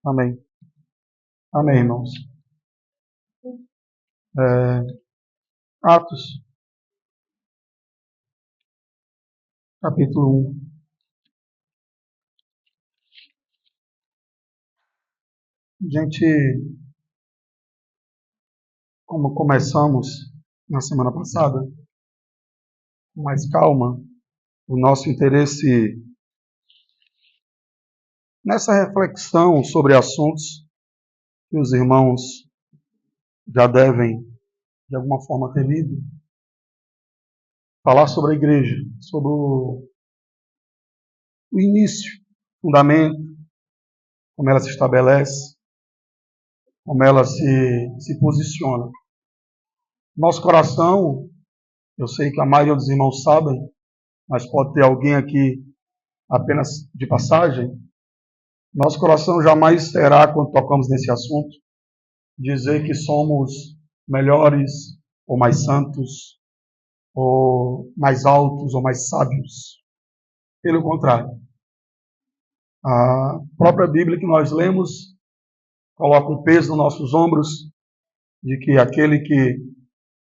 Amém. Amém, irmãos. Atos, capítulo 1. A gente, como começamos na semana passada, com mais calma, o nosso interesse nessa reflexão sobre assuntos que os irmãos já devem, de alguma forma, ter lido, falar sobre a igreja, sobre o início, o fundamento, como ela se estabelece, como ela se posiciona. Nosso coração, eu sei que a maioria dos irmãos sabem, mas pode ter alguém aqui apenas de passagem. Nosso coração jamais será, quando tocamos nesse assunto, dizer que somos melhores ou mais santos, ou mais altos ou mais sábios. Pelo contrário, a própria Bíblia que nós lemos coloca um peso nos nossos ombros de que aquele que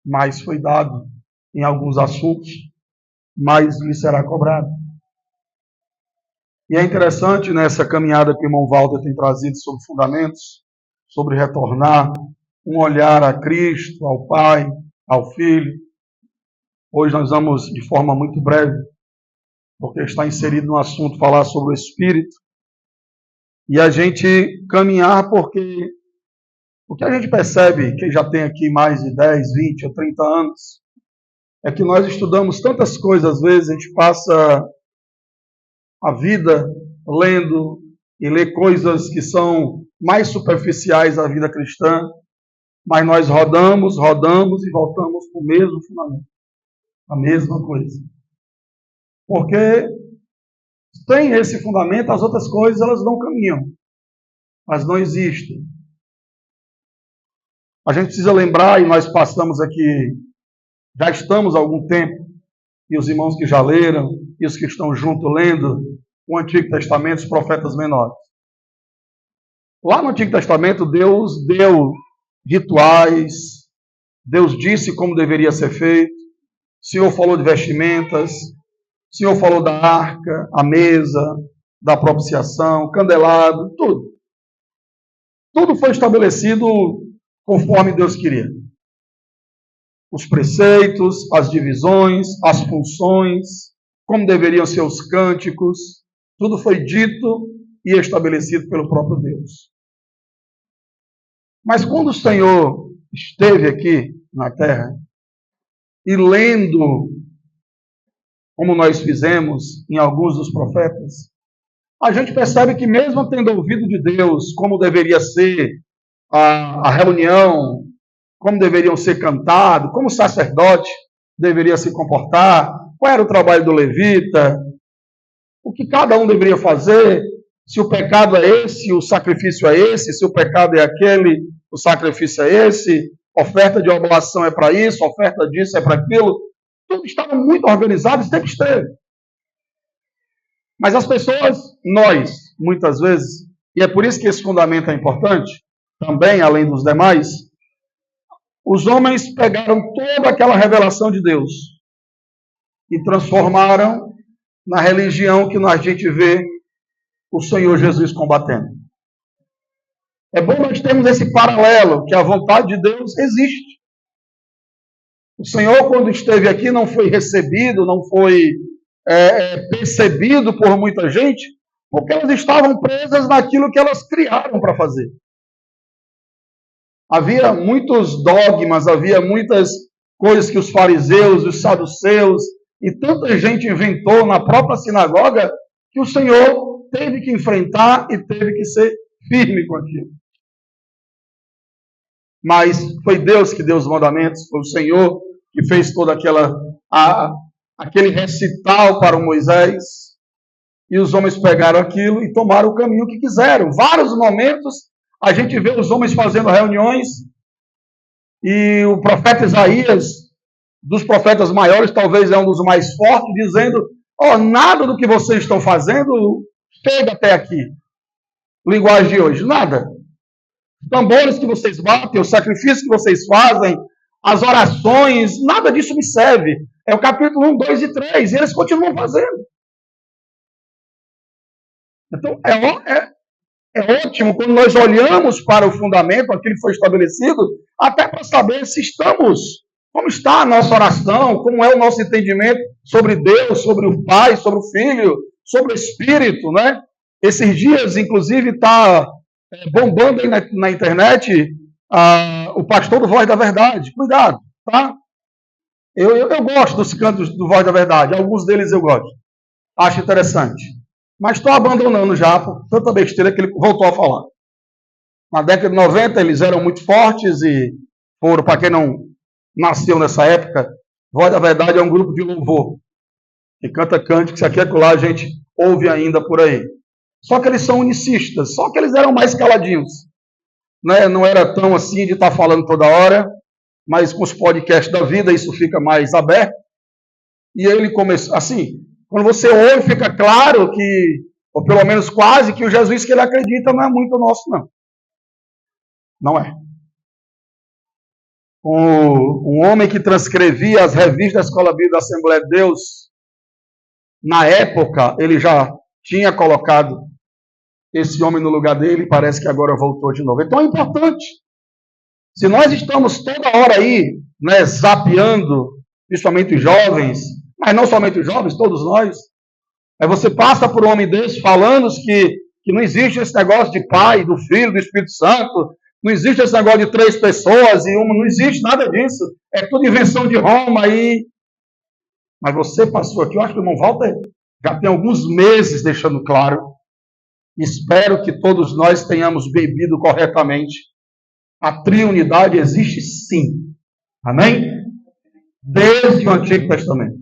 mais foi dado em alguns assuntos, mais lhe será cobrado. E é interessante nessa caminhada que o irmão Walter tem trazido sobre fundamentos, sobre retornar, um olhar a Cristo, ao Pai, ao Filho. Hoje nós vamos, de forma muito breve, porque está inserido no assunto, falar sobre o Espírito. E a gente caminhar porque o que a gente percebe, quem já tem aqui mais de 10, 20 ou 30 anos, é que nós estudamos tantas coisas, às vezes a gente passa a vida lendo e lê coisas que são mais superficiais da vida cristã, mas nós rodamos e voltamos para o mesmo fundamento, a mesma coisa. Porque sem esse fundamento, as outras coisas elas não caminham, elas não existem. A gente precisa lembrar, e nós passamos aqui, já estamos há algum tempo, e os irmãos que já leram, e os que estão junto lendo o Antigo Testamento, os profetas menores. Lá no Antigo Testamento, Deus deu rituais, Deus disse como deveria ser feito, o Senhor falou de vestimentas, o Senhor falou da arca, a mesa, da propiciação, candelabro, tudo. Tudo foi estabelecido conforme Deus queria. Os preceitos, as divisões, as funções, como deveriam ser os cânticos, tudo foi dito e estabelecido pelo próprio Deus. Mas quando o Senhor esteve aqui na terra e lendo, como nós fizemos em alguns dos profetas, a gente percebe que mesmo tendo ouvido de Deus como deveria ser a reunião, como deveriam ser cantados, como o sacerdote deveria se comportar, qual era o trabalho do levita, o que cada um deveria fazer, se o pecado é esse, o sacrifício é esse, se o pecado é aquele, o sacrifício é esse, oferta de oblação é para isso, oferta disso é para aquilo. Tudo estava muito organizado e sempre esteve. Mas as pessoas, nós, muitas vezes, e é por isso que esse fundamento é importante, também, além dos demais, os homens pegaram toda aquela revelação de Deus e transformaram na religião que a gente vê o Senhor Jesus combatendo. É bom nós termos esse paralelo, que a vontade de Deus existe. O Senhor, quando esteve aqui, não foi recebido, não foi percebido por muita gente, porque elas estavam presas naquilo que elas criaram para fazer. Havia muitos dogmas, havia muitas coisas que os fariseus, os saduceus e tanta gente inventou na própria sinagoga que o Senhor teve que enfrentar e teve que ser firme com aquilo. Mas foi Deus que deu os mandamentos, foi o Senhor que fez todo aquele recital para o Moisés, e os homens pegaram aquilo e tomaram o caminho que quiseram. Vários momentos a gente vê os homens fazendo reuniões, e o profeta Isaías, dos profetas maiores, talvez é um dos mais fortes, dizendo: nada do que vocês estão fazendo chega até aqui. linguagem de hoje? Nada. Os tambores que vocês batem, os sacrifícios que vocês fazem, as orações, nada disso me serve. É o capítulo 1, 2 e 3, e eles continuam fazendo. Então, é ótimo quando nós olhamos para o fundamento, aquilo que foi estabelecido, até para saber se estamos, como está a nossa oração, como é o nosso entendimento sobre Deus, sobre o Pai, sobre o Filho, sobre o Espírito, né? Esses dias, inclusive, está bombando aí na internet o pastor do Voz da Verdade. Cuidado, tá? Eu gosto dos cantos do Voz da Verdade, alguns deles eu gosto. Acho interessante. Mas estou abandonando já por tanta besteira que ele voltou a falar. Na década de 90 eles eram muito fortes e foram, para quem não nasceu nessa época, Voz da Verdade é um grupo de louvor que canta cânticos, aqui e acolá a gente ouve ainda por aí. Só que eles são unicistas, só que eles eram mais caladinhos. Né? Não era tão assim de estar falando toda hora, mas com os podcasts da vida isso fica mais aberto. E ele começou, assim, quando você ouve, fica claro que, ou pelo menos quase, que o Jesus que ele acredita não é muito nosso, não. Não é. Um homem que transcrevia as revistas da Escola Bíblica da Assembleia de Deus, na época, ele já tinha colocado esse homem no lugar dele, parece que agora voltou de novo. Então é importante. Se nós estamos toda hora aí, né, zapeando, principalmente os jovens, mas não somente os jovens, todos nós, aí você passa por um homem desse falando que não existe esse negócio de Pai, do Filho, do Espírito Santo, não existe esse negócio de 3 pessoas e uma, não existe nada disso. É tudo invenção de Roma aí. Mas você passou aqui, eu acho que o irmão Walter já tem alguns meses deixando claro. Espero que todos nós tenhamos bebido corretamente. A triunidade existe sim. Amém? Desde o Antigo Testamento.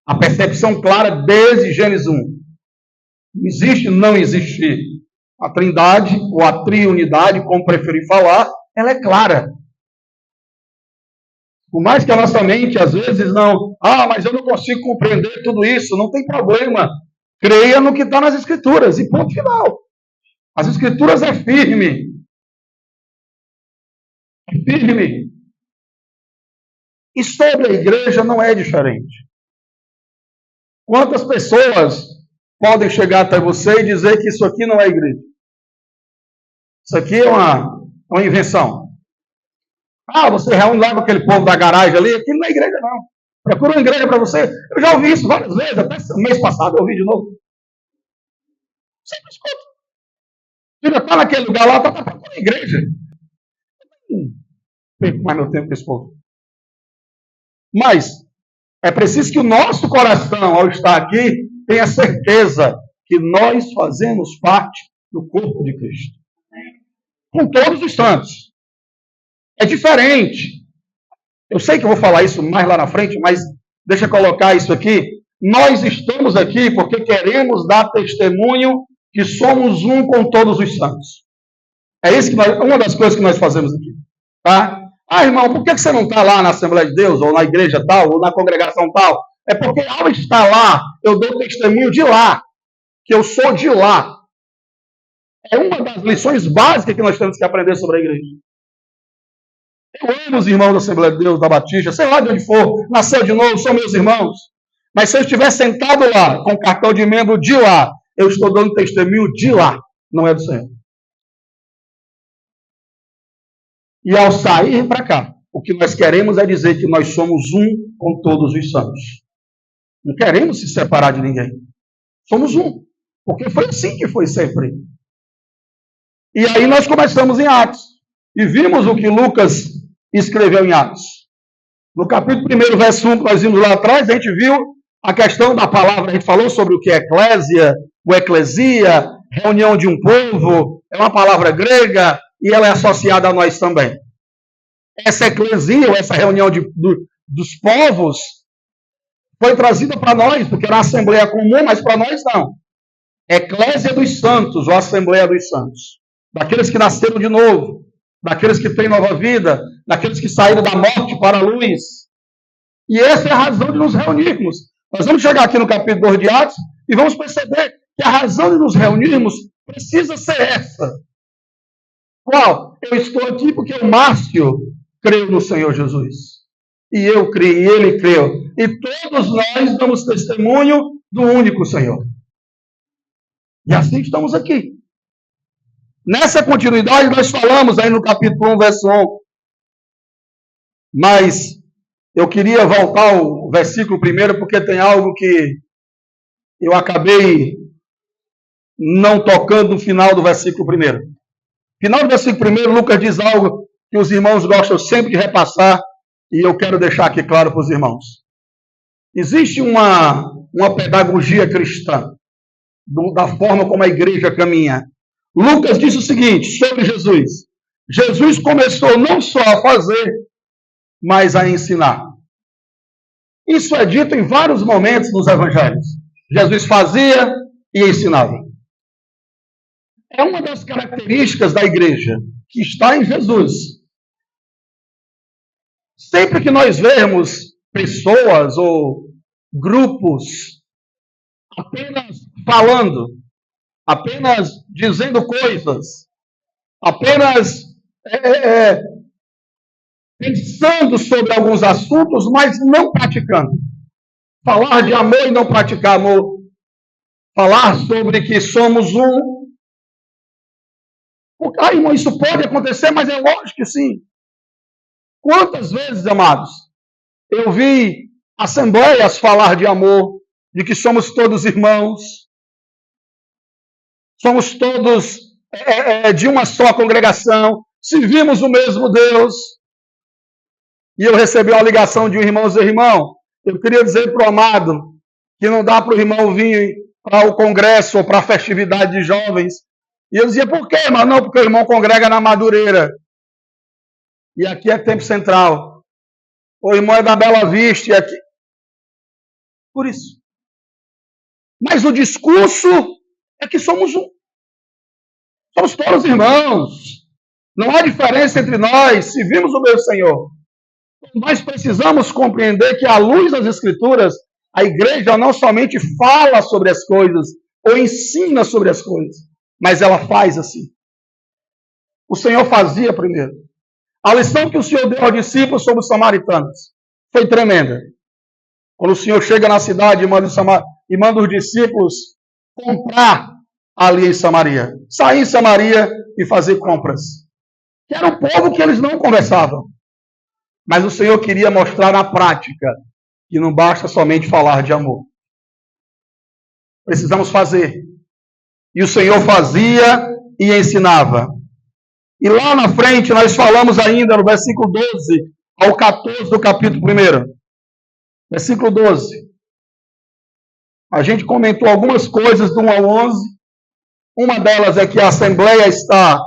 A percepção clara desde Gênesis 1. Existe, não existir. A trindade, ou a triunidade, como preferir falar, ela é clara. Por mais que a nossa mente, às vezes, não... mas eu não consigo compreender tudo isso. Não tem problema. Creia no que está nas Escrituras. E ponto final. As Escrituras é firme. É firme. E sobre a igreja não é diferente. Quantas pessoas podem chegar até você e dizer que isso aqui não é igreja? Isso aqui é uma invenção. Você reúne lá com aquele povo da garagem ali, aquilo não é igreja não. Procura uma igreja para você. Eu já ouvi isso várias vezes, até mês passado eu ouvi de novo. Sempre escuta. Filha, está naquele lugar lá, está procurando a igreja. Perco mais meu tempo com esse povo. Mas é preciso que o nosso coração, ao estar aqui, tenha certeza que nós fazemos parte do corpo de Cristo. Com todos os santos. É diferente. Eu sei que eu vou falar isso mais lá na frente, mas deixa eu colocar isso aqui. Nós estamos aqui porque queremos dar testemunho que somos um com todos os santos. É isso que uma das coisas que nós fazemos aqui. Tá? Irmão, por que você não está lá na Assembleia de Deus, ou na igreja tal, ou na congregação tal? É porque ao estar lá, eu dou testemunho de lá, que eu sou de lá. É uma das lições básicas que nós temos que aprender sobre a igreja. Eu amo os irmãos da Assembleia de Deus, da Batista, sei lá de onde for, nasceu de novo, são meus irmãos. Mas se eu estiver sentado lá, com cartão de membro de lá, eu estou dando testemunho de lá, não é do Senhor. E ao sair para cá, o que nós queremos é dizer que nós somos um com todos os santos. Não queremos se separar de ninguém. Somos um. Porque foi assim que foi sempre. E aí nós começamos em Atos. E vimos o que Lucas escreveu em Atos. No capítulo 1, verso 1, que nós vimos lá atrás, a gente viu a questão da palavra. A gente falou sobre o que é eclésia, o eclesia, reunião de um povo. É uma palavra grega. E ela é associada a nós também. Essa eclesia, ou essa reunião dos povos, foi trazida para nós, porque era uma assembleia comum, mas para nós não. Eclésia dos santos, ou Assembleia dos Santos. Daqueles que nasceram de novo, daqueles que têm nova vida, daqueles que saíram da morte para a luz. E essa é a razão de nos reunirmos. Nós vamos chegar aqui no capítulo 2 de Atos e vamos perceber que a razão de nos reunirmos precisa ser essa. Qual? Eu estou aqui porque o Márcio creu no Senhor Jesus. E eu criei, e ele creu. E todos nós damos testemunho do único Senhor. E assim estamos aqui. Nessa continuidade, nós falamos aí no capítulo 1, verso 1. Mas eu queria voltar ao versículo 1, porque tem algo que eu acabei não tocando no final do versículo 1. No final do versículo 1, Lucas diz algo que os irmãos gostam sempre de repassar, e eu quero deixar aqui claro para os irmãos. Existe uma pedagogia cristã, da forma como a igreja caminha. Lucas diz o seguinte sobre Jesus. Jesus começou não só a fazer, mas a ensinar. Isso é dito em vários momentos nos evangelhos. Jesus fazia e ensinava. É uma das características da igreja que está em Jesus. Sempre que nós vemos pessoas ou grupos apenas falando, apenas dizendo coisas, apenas pensando sobre alguns assuntos, mas não praticando. Falar de amor e não praticar amor. Falar sobre que somos um. Irmão, isso pode acontecer, mas é lógico que sim. Quantas vezes, amados, eu vi assembleias falar de amor, de que somos todos irmãos, somos todos de uma só congregação, servimos o mesmo Deus. E eu recebi uma ligação de um irmão dizer, irmão, eu queria dizer para o amado que não dá para o irmão vir para o congresso ou para a festividade de jovens. E eu dizia, por quê, irmão? Não, porque o irmão congrega na Madureira. E aqui é Tempo Central. O irmão é da Bela Vista e aqui. Por isso. Mas o discurso é que somos um. Somos todos irmãos. Não há diferença entre nós, se vimos o meu Senhor. Nós precisamos compreender que, à luz das Escrituras, a igreja não somente fala sobre as coisas ou ensina sobre as coisas, mas ela faz assim. O Senhor fazia primeiro. A lição que o Senhor deu aos discípulos sobre os samaritanos foi tremenda. Quando o Senhor chega na cidade e manda os discípulos comprar ali em Samaria. Sair em Samaria e fazer compras. Que era um povo que eles não conversavam. Mas o Senhor queria mostrar na prática que não basta somente falar de amor. Precisamos fazer. E o Senhor fazia e ensinava. E lá na frente nós falamos ainda no versículo 12 ao 14 do capítulo 1. Versículo 12. A gente comentou algumas coisas do 1 ao 11. Uma delas é que a Assembleia está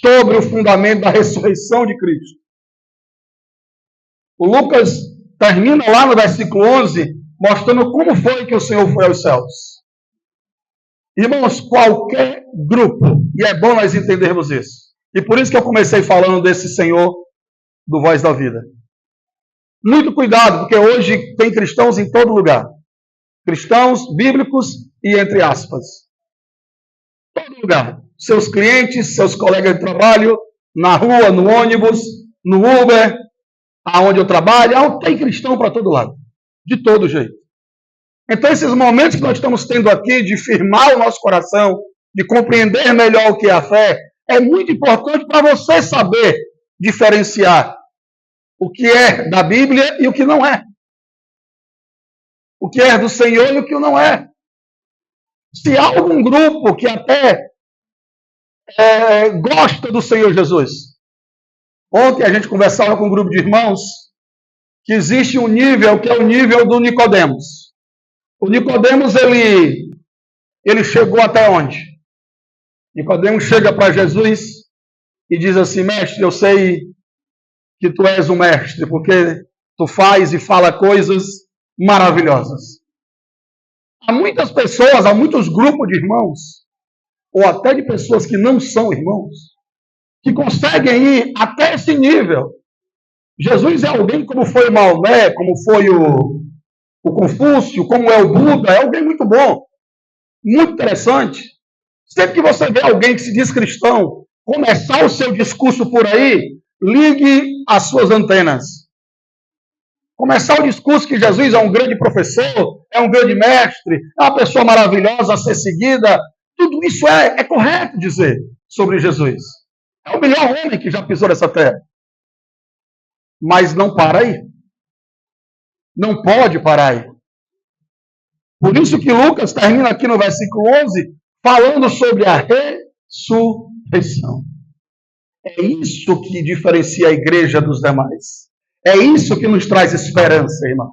sobre o fundamento da ressurreição de Cristo. O Lucas termina lá no versículo 11, mostrando como foi que o Senhor foi aos céus. Irmãos, qualquer grupo, e é bom nós entendermos isso. E por isso que eu comecei falando desse Senhor do Voz da Vida. Muito cuidado, porque hoje tem cristãos em todo lugar. Cristãos bíblicos e entre aspas. Todo lugar. Seus clientes, seus colegas de trabalho, na rua, no ônibus, no Uber, aonde eu trabalho, tem cristão para todo lado. De todo jeito. Então, esses momentos que nós estamos tendo aqui de firmar o nosso coração, de compreender melhor o que é a fé, é muito importante para você saber diferenciar o que é da Bíblia e o que não é. O que é do Senhor e o que não é. Se há algum grupo que até gosta do Senhor Jesus. Ontem a gente conversava com um grupo de irmãos que existe um nível que é o nível do Nicodemos. O Nicodemos, ele chegou até onde? Nicodemos chega para Jesus e diz assim, mestre, eu sei que tu és um mestre, porque tu faz e fala coisas maravilhosas. Há muitas pessoas, há muitos grupos de irmãos, ou até de pessoas que não são irmãos, que conseguem ir até esse nível. Jesus é alguém como foi o Maomé, como foi o Confúcio, como é o Buda, é alguém muito bom, muito interessante. Sempre que você vê alguém que se diz cristão começar o seu discurso por aí, ligue as suas antenas. Começar o discurso que Jesus é um grande professor, é um grande mestre, é uma pessoa maravilhosa a ser seguida, tudo isso é correto dizer sobre Jesus. É o melhor homem que já pisou nessa terra. Mas não para aí. Não pode parar aí. Por isso que Lucas termina aqui no versículo 11, falando sobre a ressurreição. É isso que diferencia a igreja dos demais. É isso que nos traz esperança, irmão.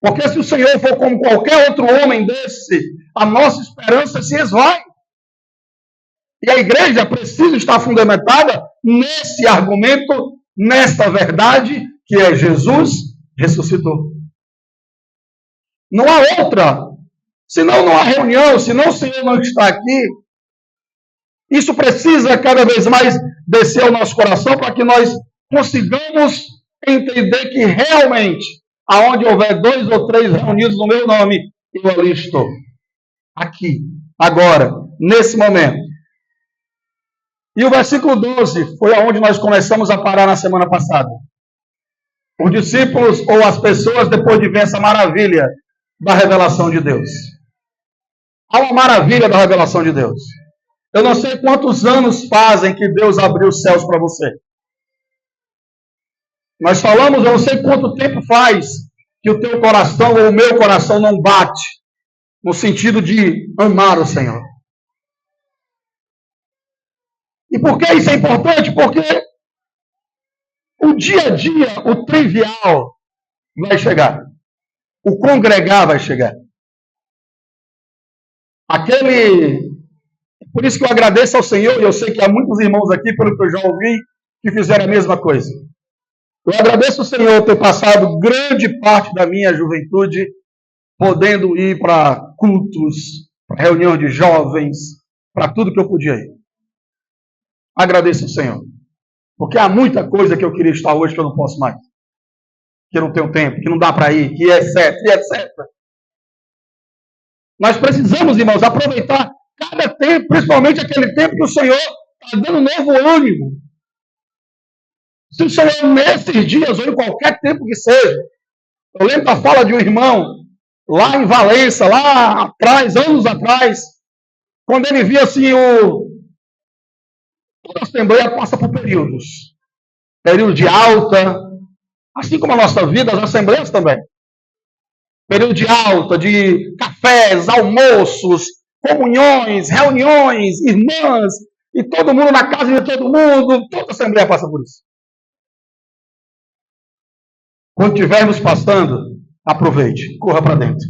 Porque se o Senhor for como qualquer outro homem desse, a nossa esperança se esvai. E a igreja precisa estar fundamentada nesse argumento, nesta verdade, que é Jesus ressuscitou. Não há outra. Senão não há reunião, senão o Senhor não está aqui. Isso precisa cada vez mais descer ao nosso coração para que nós consigamos entender que realmente, aonde houver 2 ou 3 reunidos no meu nome, eu ali estou. Aqui, agora, nesse momento. E o versículo 12 foi aonde nós começamos a parar na semana passada. Os discípulos ou as pessoas, depois de ver essa maravilha da revelação de Deus. Há uma maravilha da revelação de Deus. Eu não sei quantos anos fazem que Deus abriu os céus para você. Nós falamos, eu não sei quanto tempo faz que o teu coração ou o meu coração não bate no sentido de amar o Senhor. E por que isso é importante? Porque o dia a dia, o trivial vai chegar. O congregar vai chegar. Por isso que eu agradeço ao Senhor, e eu sei que há muitos irmãos aqui, pelo que eu já ouvi, que fizeram a mesma coisa. Eu agradeço ao Senhor ter passado grande parte da minha juventude podendo ir para cultos, para reunião de jovens, para tudo que eu podia ir. Agradeço ao Senhor. Porque há muita coisa que eu queria estar hoje que eu não posso mais. Que eu não tenho tempo, que não dá para ir, que etc, etc. Nós precisamos, irmãos, aproveitar cada tempo, principalmente aquele tempo que o Senhor está dando novo ânimo. Se o Senhor, nesses dias, ou em qualquer tempo que seja, eu lembro da fala de um irmão, lá em Valença, lá atrás, anos atrás, quando ele via assim, toda a Assembleia passa por períodos. Período de alta, assim como a nossa vida, as Assembleias também. Período de alta, de cafés, almoços, comunhões, reuniões, irmãs, e todo mundo na casa de todo mundo, toda a Assembleia passa por isso. Quando estivermos passando, aproveite, corra para dentro.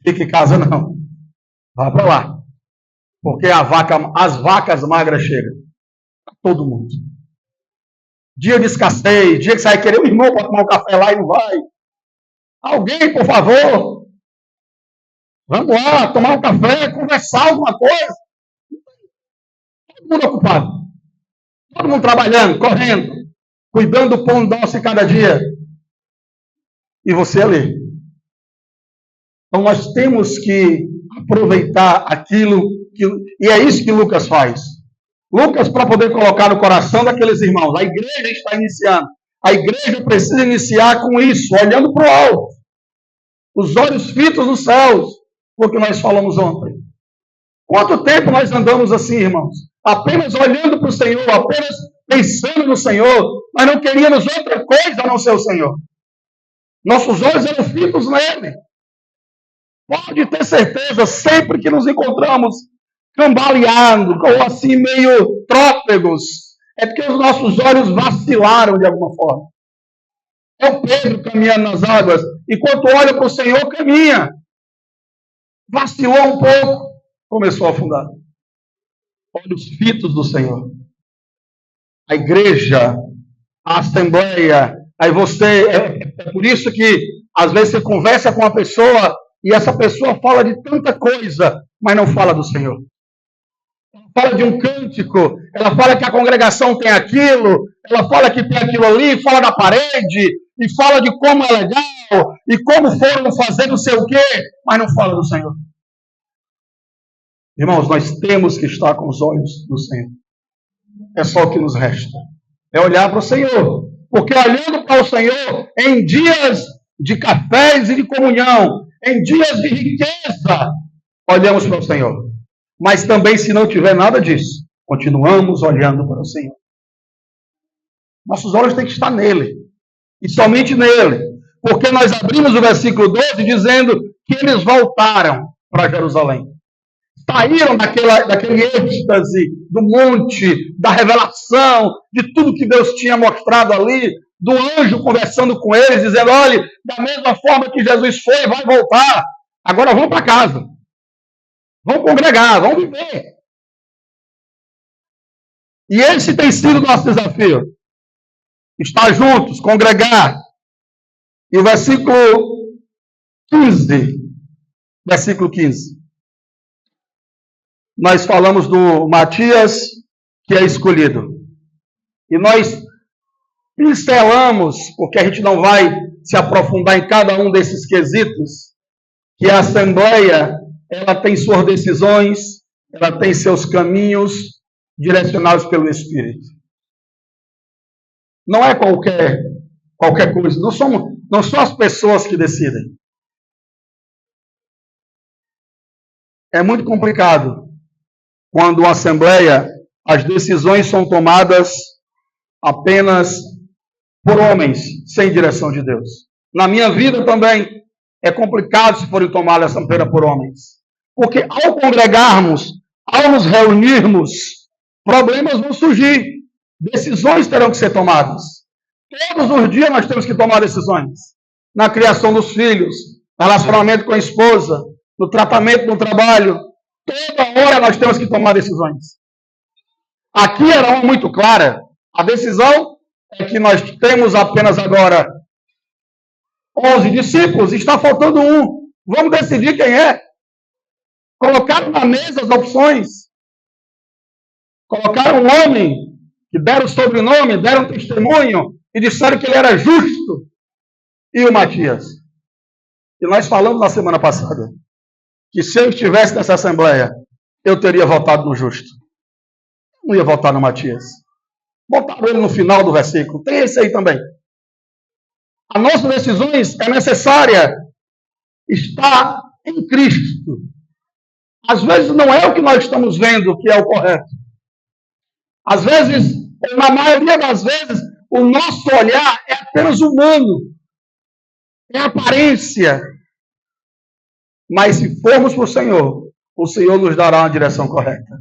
Fique em casa não. Vá para lá. Porque as vacas magras chegam. Para todo mundo. Dia de escassez, dia que você vai querer um irmão para tomar um café lá e não vai. Alguém, por favor. Vamos lá, tomar um café, conversar alguma coisa. Todo mundo ocupado. Todo mundo trabalhando, correndo. Cuidando do pão doce cada dia. E você ali. Então nós temos que aproveitar aquilo e é isso que Lucas faz. Lucas, para poder colocar no coração daqueles irmãos, a igreja está iniciando. A igreja precisa iniciar com isso, olhando para o alto. Os olhos fitos nos céus, porque nós falamos ontem. Quanto tempo nós andamos assim, irmãos? Apenas olhando para o Senhor, apenas pensando no Senhor, mas não queríamos outra coisa a não ser o Senhor. Nossos olhos eram fitos nele. Pode ter certeza, sempre que nos encontramos cambaleando, ou assim meio trópegos, é porque os nossos olhos vacilaram de alguma forma. É o Pedro caminhando nas águas, enquanto olha para o Senhor, caminha. Vacilou um pouco, começou a afundar. Olhos fitos do Senhor. A igreja, a assembleia, aí você, é por isso que às vezes você conversa com uma pessoa e essa pessoa fala de tanta coisa, mas não fala do Senhor. Ela fala de um cântico, ela fala que a congregação tem aquilo, ela fala que tem aquilo ali, fala da parede, e fala de como é legal, e como foram fazer não sei o quê, mas não fala do Senhor. Irmãos, nós temos que estar com os olhos do Senhor. É só o que nos resta. É olhar para o Senhor. Porque olhando para o Senhor, em dias de cafés e de comunhão, em dias de riqueza, olhamos para o Senhor. Mas também, se não tiver nada disso, continuamos olhando para o Senhor. Nossos olhos têm que estar nele. E somente nele. Porque nós abrimos o versículo 12 dizendo que eles voltaram para Jerusalém. Saíram daquele êxtase do monte, da revelação, de tudo que Deus tinha mostrado ali, do anjo conversando com eles, dizendo, olha, da mesma forma que Jesus foi, vai voltar. Agora vão para casa. Vão congregar, vão viver. E esse tem sido o nosso desafio. Estar juntos, congregar. E o versículo 15. Nós falamos do Matias, que é escolhido. E nós pincelamos, porque a gente não vai se aprofundar em cada um desses quesitos, que a Assembleia, ela tem suas decisões, ela tem seus caminhos direcionados pelo Espírito. Não é qualquer coisa. Não são as pessoas que decidem. É muito complicado quando a Assembleia, as decisões são tomadas apenas por homens, sem direção de Deus. Na minha vida também é complicado se forem tomadas apenas por homens. Porque ao congregarmos, ao nos reunirmos, problemas vão surgir. Decisões terão que ser tomadas. Todos os dias nós temos que tomar decisões. Na criação dos filhos, no relacionamento com a esposa, no tratamento no trabalho. Toda hora nós temos que tomar decisões. Aqui era uma muito clara. A decisão é que nós temos apenas agora 11 discípulos, está faltando um. Vamos decidir quem é. Colocaram na mesa as opções. Colocaram um homem que deram o sobrenome, deram testemunho e disseram que ele era justo. E o Matias. E nós falamos na semana passada que se eu estivesse nessa Assembleia, eu teria votado no justo. Não ia votar no Matias. Botaram ele no final do versículo. Tem esse aí também. As nossas decisões é necessária estar em Cristo. Às vezes não é o que nós estamos vendo que é o correto. Às vezes, na maioria das vezes, o nosso olhar é apenas humano. É aparência. Mas se formos para o Senhor nos dará uma direção correta.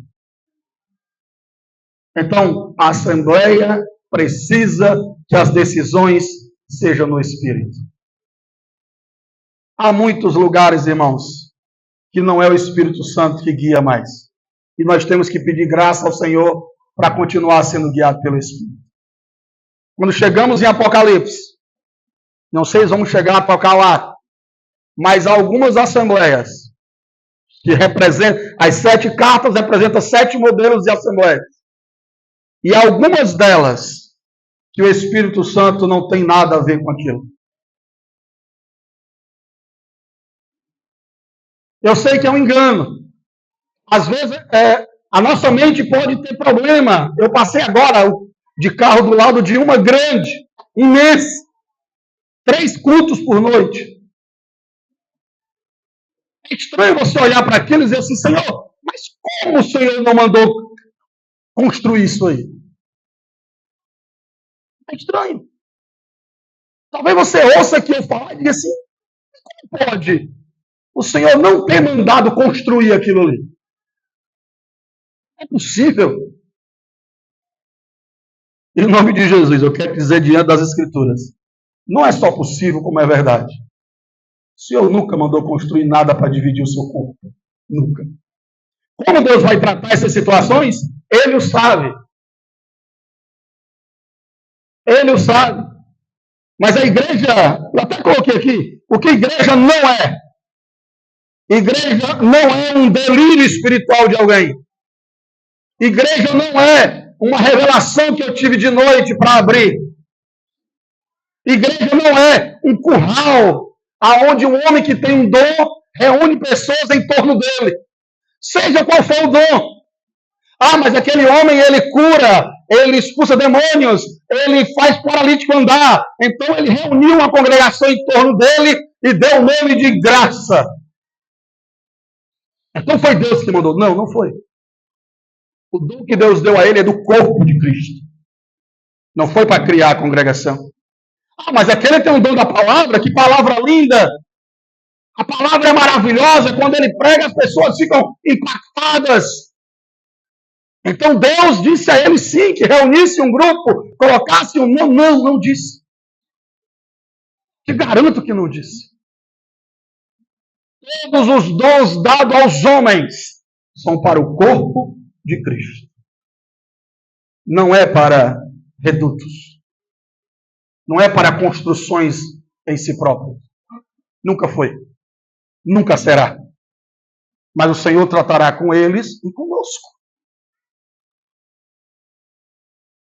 Então, a Assembleia precisa que as decisões sejam no Espírito. Há muitos lugares, irmãos, que não é o Espírito Santo que guia mais. E nós temos que pedir graça ao Senhor para continuar sendo guiado pelo Espírito. Quando chegamos em Apocalipse, não sei se vamos chegar a tocar lá, mas algumas assembleias que representam, as 7 cartas representam 7 modelos de assembleias. E algumas delas, que o Espírito Santo não tem nada a ver com aquilo. Eu sei que é um engano. Às vezes, a nossa mente pode ter problema. Eu passei agora de carro do lado de uma grande, imensa. 3 cultos por noite. É estranho você olhar para aquilo e dizer assim, Senhor, mas como o Senhor não mandou construir isso aí? É estranho. Talvez você ouça que eu falar e diga assim, como pode o Senhor não ter mandado construir aquilo ali? É possível. Em nome de Jesus, eu quero dizer diante das Escrituras, não é só possível, como é verdade. O Senhor nunca mandou construir nada para dividir o seu corpo. Nunca. Como Deus vai tratar essas situações? Ele o sabe. Ele o sabe. Mas a igreja, eu até coloquei aqui, o que a igreja não é. Igreja não é um delírio espiritual de alguém. Igreja não é uma revelação que eu tive de noite para abrir. Igreja não é um curral aonde um homem que tem um dom reúne pessoas em torno dele. Seja qual for o dom. Ah, mas aquele homem, ele cura, ele expulsa demônios, ele faz paralítico andar. Então ele reuniu uma congregação em torno dele e deu o nome de graça. Então foi Deus que mandou. Não, não foi. O dom que Deus deu a ele é do corpo de Cristo. Não foi para criar a congregação. Ah, mas aquele tem um dom da palavra, que palavra linda! A palavra é maravilhosa, quando ele prega as pessoas ficam impactadas. Então Deus disse a ele sim, que reunisse um grupo, colocasse um nome. Não, não disse. Te garanto que não disse. Todos os dons dados aos homens são para o corpo de Cristo. Não é para redutos. Não é para construções em si próprio. Nunca foi. Nunca será. Mas o Senhor tratará com eles e conosco.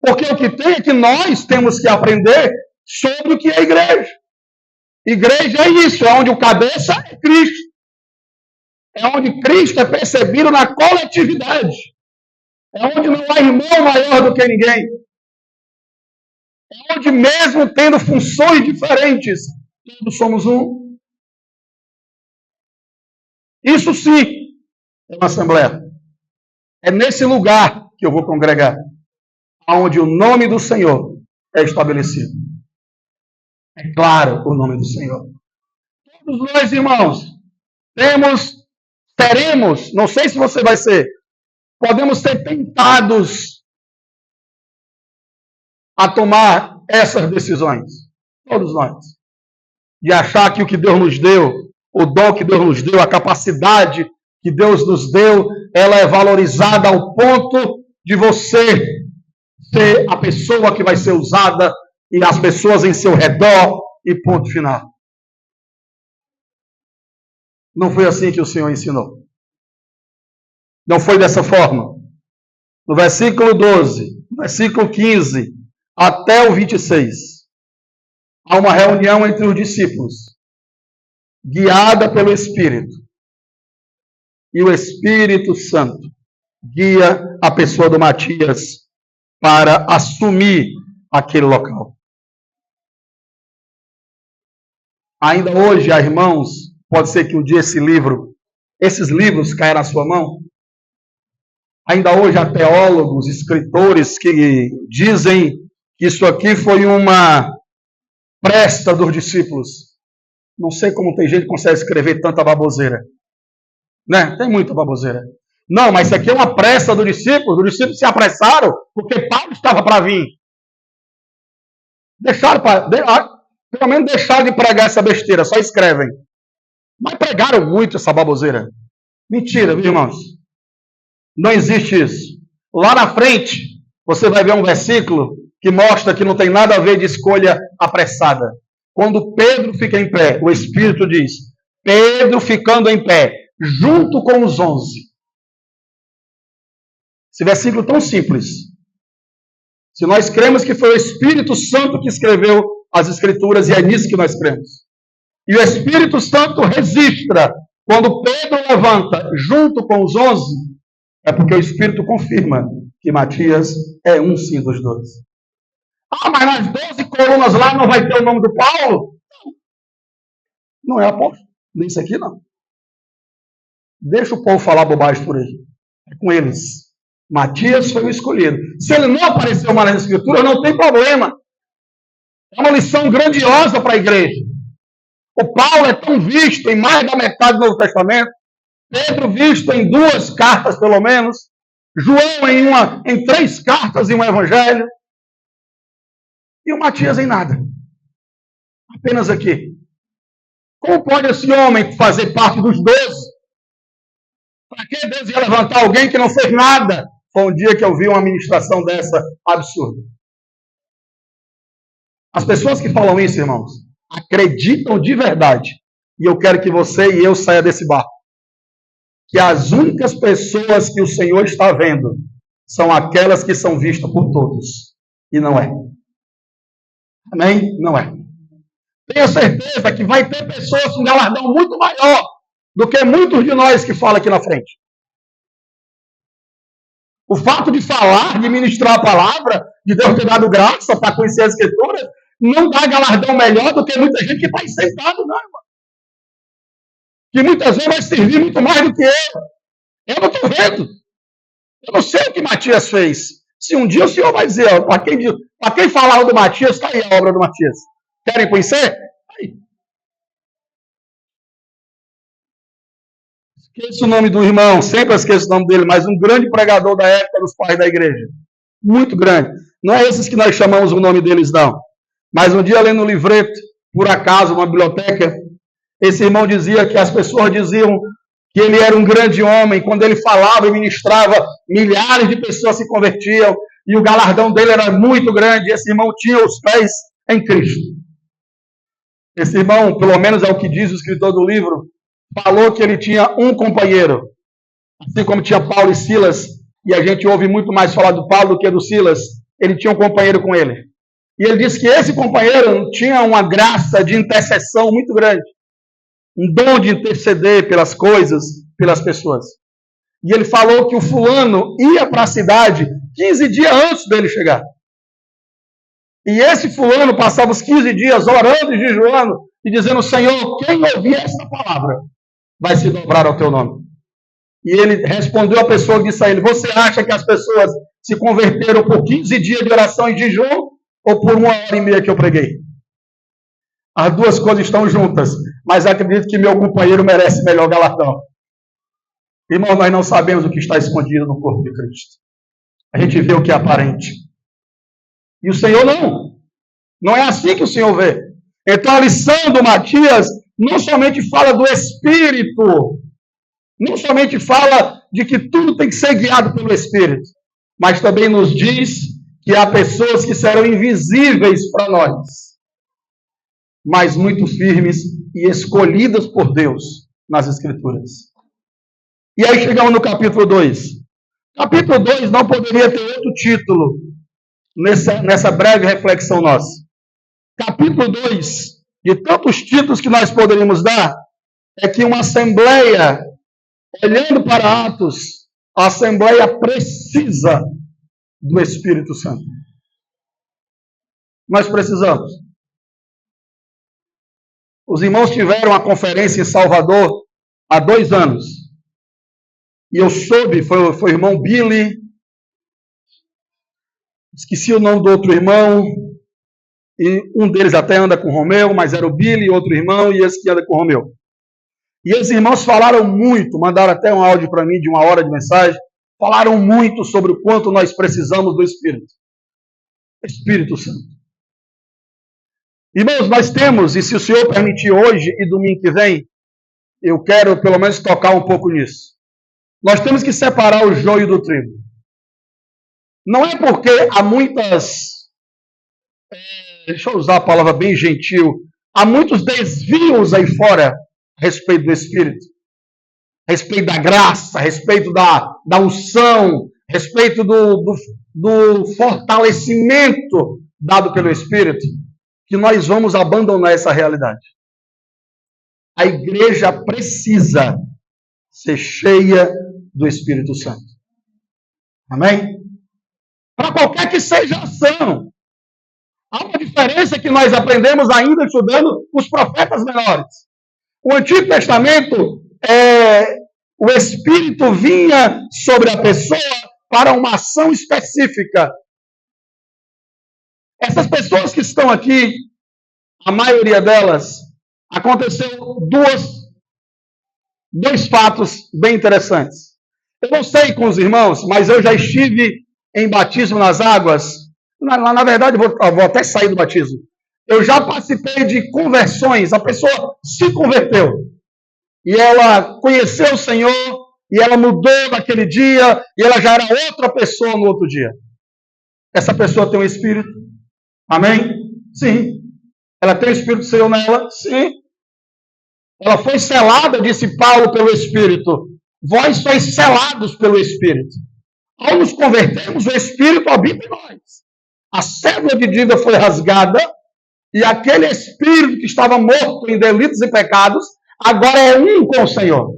Porque o que tem é que nós temos que aprender sobre o que é igreja. Igreja é isso, é onde o cabeça é Cristo. É onde Cristo é percebido na coletividade. É onde não há irmão maior do que ninguém. É onde mesmo tendo funções diferentes, todos somos um. Isso sim é uma assembleia. É nesse lugar que eu vou congregar, onde o nome do Senhor é estabelecido. É claro o nome do Senhor. Todos nós, irmãos, teremos, não sei se você vai ser, podemos ser tentados a tomar essas decisões. Todos nós. De achar que o que Deus nos deu, o dom que Deus nos deu, a capacidade que Deus nos deu, ela é valorizada ao ponto de você ser a pessoa que vai ser usada e as pessoas em seu redor e ponto final. Não foi assim que o Senhor ensinou. Não foi dessa forma. No versículo 12, no versículo 15, até o 26, há uma reunião entre os discípulos, guiada pelo Espírito. E o Espírito Santo guia a pessoa do Matias para assumir aquele local. Ainda hoje, irmãos, pode ser que um dia esses livros caia na sua mão. Ainda hoje há teólogos, escritores que dizem que isso aqui foi uma presta dos discípulos. Não sei como tem gente que consegue escrever tanta baboseira. Né? Tem muita baboseira. Não, mas isso aqui é uma pressa dos discípulos se apressaram porque Paulo estava para vir. Pelo menos deixaram de pregar essa besteira, só escrevem. Mas pregaram muito essa baboseira. Mentira, meus irmãos. Não existe isso. Lá na frente, você vai ver um versículo que mostra que não tem nada a ver de escolha apressada. Quando Pedro fica em pé, o Espírito diz, Pedro ficando em pé, junto com os 11. Esse versículo tão simples. Se nós cremos que foi o Espírito Santo que escreveu as Escrituras, e é nisso que nós cremos. E o Espírito Santo registra, quando Pedro levanta junto com os 11, é porque o Espírito confirma que Matias é um sim dos 12. Ah, mas nas 12 colunas lá não vai ter o nome do Paulo? Não é apóstolo. Nem isso aqui não. Deixa o povo falar bobagem por aí. É com eles. Matias foi o escolhido. Se ele não apareceu mais nas Escrituras, não tem problema. É uma lição grandiosa para a igreja. O Paulo é tão visto em mais da metade do Novo Testamento. Pedro visto em 2 cartas, pelo menos. João em 3 cartas e um evangelho. E o Matias em nada. Apenas aqui. Como pode esse homem fazer parte dos 12? Para que Deus ia levantar alguém que não fez nada? Foi um dia que eu vi uma ministração dessa absurda. As pessoas que falam isso, irmãos, acreditam de verdade. E eu quero que você e eu saia desse barco. Que as únicas pessoas que o Senhor está vendo são aquelas que são vistas por todos. E não é. Amém? Não é. Tenho certeza que vai ter pessoas com galardão muito maior do que muitos de nós que falam aqui na frente. O fato de falar, de ministrar a palavra, de Deus ter dado graça para conhecer as Escrituras, não dá galardão melhor do que muita gente que está sentado, não, irmão. Que muitas vezes vai servir muito mais do que eu. Eu não estou vendo. Eu não sei o que Matias fez. Se um dia o senhor vai dizer, para quem falar do Matias, está aí a obra do Matias. Querem conhecer? Aí. Esqueço o nome do irmão, sempre esqueço o nome dele, mas um grande pregador da época dos pais da igreja. Muito grande. Não é esses que nós chamamos o nome deles, não. Mas um dia, lendo um livreto, por acaso, uma biblioteca, esse irmão dizia que as pessoas diziam que ele era um grande homem. Quando ele falava e ministrava, milhares de pessoas se convertiam, e o galardão dele era muito grande. Esse irmão tinha os pés em Cristo. Esse irmão, pelo menos é o que diz o escritor do livro, falou que ele tinha um companheiro, assim como tinha Paulo e Silas, e a gente ouve muito mais falar do Paulo do que do Silas. Ele tinha um companheiro com ele. E ele disse que esse companheiro tinha uma graça de intercessão muito grande, um dom de interceder pelas coisas, pelas pessoas. E ele falou que o fulano ia para a cidade 15 dias antes dele chegar. E esse fulano passava os 15 dias orando e jejuando e dizendo: Senhor, quem ouvir essa palavra vai se dobrar ao teu nome. E ele respondeu à pessoa que disse a ele: você acha que as pessoas se converteram por 15 dias de oração e jejum ou por 1h30 que eu preguei? As duas coisas estão juntas, mas acredito que meu companheiro merece melhor galardão. Irmão, nós não sabemos o que está escondido no corpo de Cristo. A gente vê o que é aparente. E o Senhor não. Não é assim que o Senhor vê. Então a lição do Matias não somente fala do Espírito, não somente fala de que tudo tem que ser guiado pelo Espírito, mas também nos diz que há pessoas que serão invisíveis para nós, mas muito firmes e escolhidas por Deus nas Escrituras. E aí chegamos no capítulo 2. Capítulo 2 não poderia ter outro título nessa breve reflexão nossa. Capítulo 2, de tantos títulos que nós poderíamos dar, é que uma assembleia, olhando para Atos, a assembleia precisa do Espírito Santo. Nós precisamos. Os irmãos tiveram uma conferência em Salvador há 2 anos. E eu soube, foi o irmão Billy, esqueci o nome do outro irmão, e um deles até anda com o Romeu, mas era o Billy, outro irmão, e esse que anda com o Romeu. E esses irmãos falaram muito, mandaram até um áudio para mim de 1 hora de mensagem, falaram muito sobre o quanto nós precisamos do Espírito. Espírito Santo. Irmãos, nós temos, e se o Senhor permitir hoje e domingo que vem, eu quero pelo menos tocar um pouco nisso. Nós temos que separar o joio do trigo. Não é porque há muitas, deixa eu usar a palavra bem gentil, há muitos desvios aí fora a respeito do Espírito, a respeito da graça, a respeito da unção, a respeito do fortalecimento dado pelo Espírito, que nós vamos abandonar essa realidade. A igreja precisa ser cheia do Espírito Santo. Amém? Para qualquer que seja a ação. Há uma diferença que nós aprendemos ainda estudando os profetas menores. O Antigo Testamento, o Espírito vinha sobre a pessoa para uma ação específica. Essas pessoas que estão aqui, a maioria delas, aconteceu dois fatos bem interessantes. Eu não sei com os irmãos, mas eu já estive em batismo nas águas. Na verdade, vou até sair do batismo. Eu já participei de conversões. A pessoa se converteu. E ela conheceu o Senhor. E ela mudou naquele dia. E ela já era outra pessoa no outro dia. Essa pessoa tem um Espírito? Amém? Sim. Ela tem o Espírito do Senhor nela? Sim. Ela foi selada, disse Paulo, pelo Espírito. Vós sois selados pelo Espírito. Ao nos convertermos, o Espírito habita em nós. A cédula de dívida foi rasgada e aquele Espírito que estava morto em delitos e pecados, agora é um com o Senhor.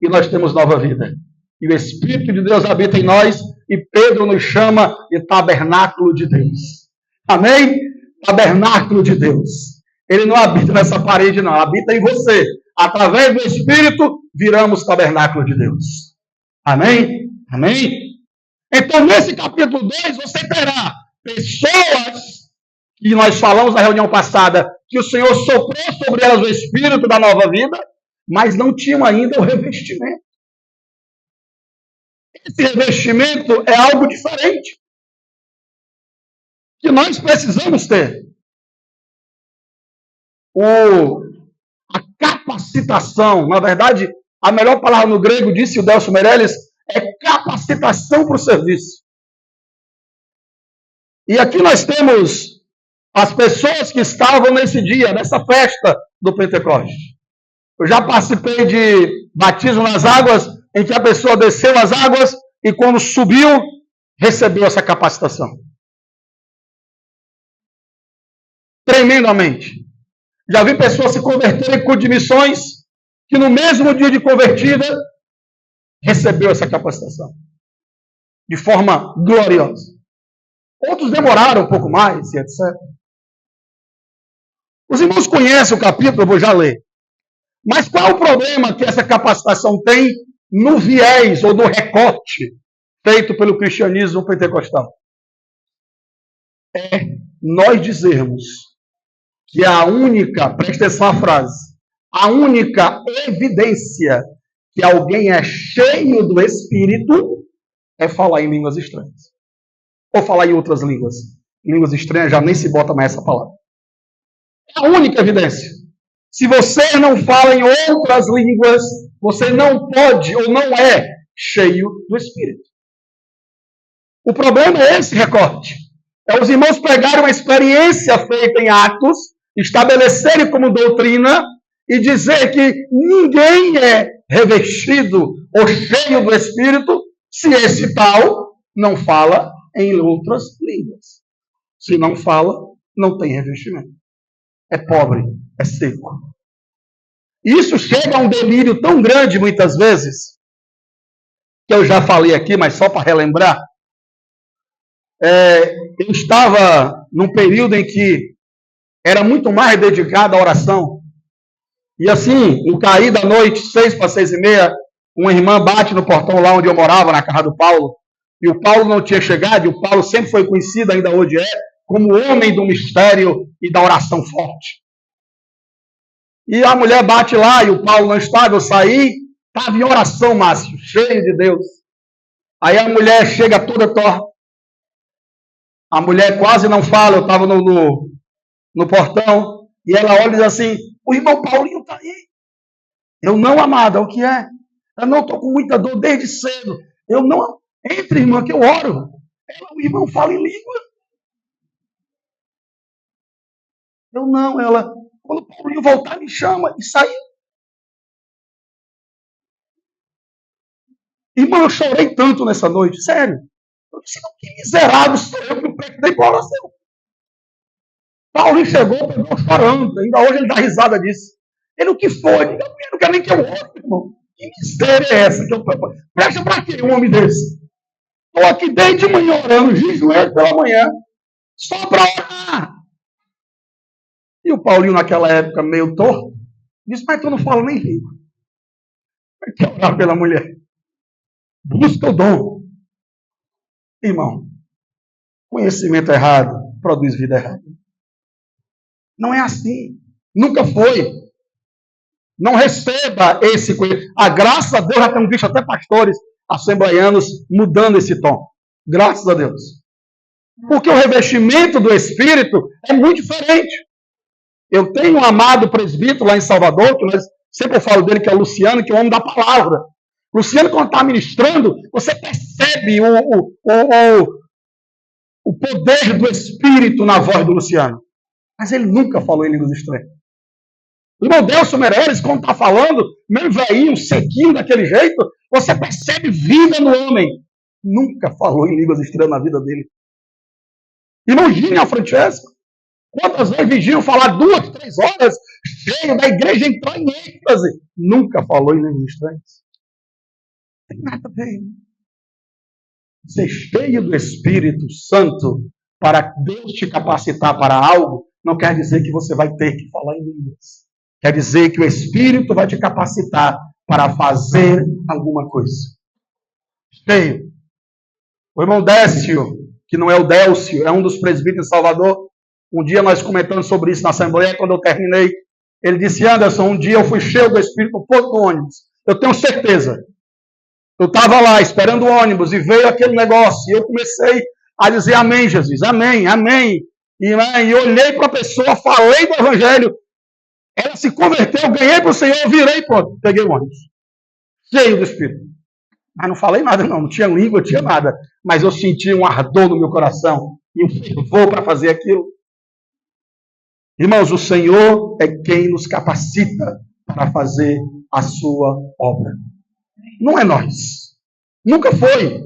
E nós temos nova vida. E o Espírito de Deus habita em nós e Pedro nos chama de tabernáculo de Deus. Amém? Tabernáculo de Deus. Ele não habita nessa parede, não. Habita em você. Através do Espírito, viramos tabernáculo de Deus. Amém? Amém? Então, nesse capítulo 2, você terá pessoas que nós falamos na reunião passada, que o Senhor soprou sobre elas o Espírito da nova vida, mas não tinham ainda o revestimento. Esse revestimento é algo diferente, que nós precisamos ter. A capacitação, na verdade, a melhor palavra no grego, disse o Delcio Meirelles, é capacitação para o serviço. E aqui nós temos as pessoas que estavam nesse dia, nessa festa do Pentecoste. Eu já participei de batismo nas águas, em que a pessoa desceu as águas e quando subiu, recebeu essa capacitação. Tremendamente. Já vi pessoas se converterem por de missões, que no mesmo dia de convertida, recebeu essa capacitação. De forma gloriosa. Outros demoraram um pouco mais, e etc. Os irmãos conhecem o capítulo, eu vou já ler. Mas qual é o problema que essa capacitação tem no viés ou no recorte feito pelo cristianismo pentecostal? É nós dizermos que a única, preste atenção à frase, a única evidência que alguém é cheio do Espírito é falar em línguas estranhas. Ou falar em outras línguas. Línguas estranhas já nem se bota mais essa palavra. É a única evidência. Se você não fala em outras línguas, você não pode ou não é cheio do Espírito. O problema é esse recorte. É os irmãos pegarem uma experiência feita em Atos, estabelecerem como doutrina e dizer que ninguém é revestido ou cheio do Espírito se esse tal não fala em outras línguas. Se não fala, não tem revestimento. É pobre, é seco. Isso chega a um delírio tão grande, muitas vezes, que eu já falei aqui, mas só para relembrar. Eu estava num período em que era muito mais dedicado à oração. E assim, no cair da noite, 6 para 6:30, uma irmã bate no portão lá onde eu morava, na casa do Paulo. E o Paulo não tinha chegado, e o Paulo sempre foi conhecido, ainda hoje é, como homem do mistério e da oração forte. E a mulher bate lá, e o Paulo não estava, eu saí, estava em oração, Márcio, cheio de Deus. Aí a mulher chega toda torta. A mulher quase não fala, eu estava no portão, e ela olha e diz assim, o irmão Paulinho está aí. Eu não, amada, o que é? Eu não estou com muita dor desde cedo. Eu não, entre, irmã, que eu oro. O irmão fala em língua. Eu não, ela, quando o Paulinho voltar, me chama, e saiu. Irmão, eu chorei tanto nessa noite, sério. Eu disse, que miserável sou eu que não prestei para oração. Paulinho chegou, pegou chorando. Ainda hoje ele dá risada disso. Ele, o que foi? Eu não quero nem que eu ore, irmão. Que miséria é essa? Presta para quê um homem desse? Estou aqui desde manhã orando, jejuando pela manhã, só para orar. E o Paulinho, naquela época, meio torto, disse, mas tu não fala nem língua. Vai quer orar pela mulher. Busca o dom. Irmão, conhecimento errado produz vida errada. Não é assim. Nunca foi. Não receba esse conhecimento. A graças a Deus já temos visto até pastores assembleianos mudando esse tom. Graças a Deus. Porque o revestimento do Espírito é muito diferente. Eu tenho um amado presbítero lá em Salvador, que nós sempre falo dele, que é o Luciano, que é o homem da palavra. Luciano, quando está ministrando, você percebe o poder do Espírito na voz do Luciano. Mas ele nunca falou em línguas estranhas. O irmão Delcio Meirelles, quando está falando, meio velhinho, sequinho daquele jeito, você percebe vida no homem. Nunca falou em línguas estranhas na vida dele. Irmão Gini e Francesco, quantas vezes vigiam falar 2, 3 horas, cheio da igreja entrar em êxtase. Nunca falou em línguas estranhas. Não tem nada a ver. ser cheio do Espírito Santo para Deus te capacitar para algo, não quer dizer que você vai ter que falar em línguas. Quer dizer que o Espírito vai te capacitar para fazer alguma coisa. Cheio. O irmão Décio, que não é o Délcio, é um dos presbíteros de Salvador. Um dia nós comentamos sobre isso na Assembleia, quando eu terminei, ele disse: Anderson, um dia eu fui cheio do Espírito Santo no ônibus. Eu tenho certeza. Eu estava lá esperando o ônibus e veio aquele negócio. E eu comecei a dizer amém, Jesus, amém, amém. E olhei para a pessoa, falei do Evangelho. Ela se converteu, ganhei para o Senhor, virei e pronto, peguei o ônibus. Cheio do Espírito. Mas não falei nada não tinha língua, não tinha nada. Mas eu senti um ardor no meu coração e um fervor para fazer aquilo. Irmãos, o Senhor é quem nos capacita para fazer a sua obra. Não é nós. Nunca foi.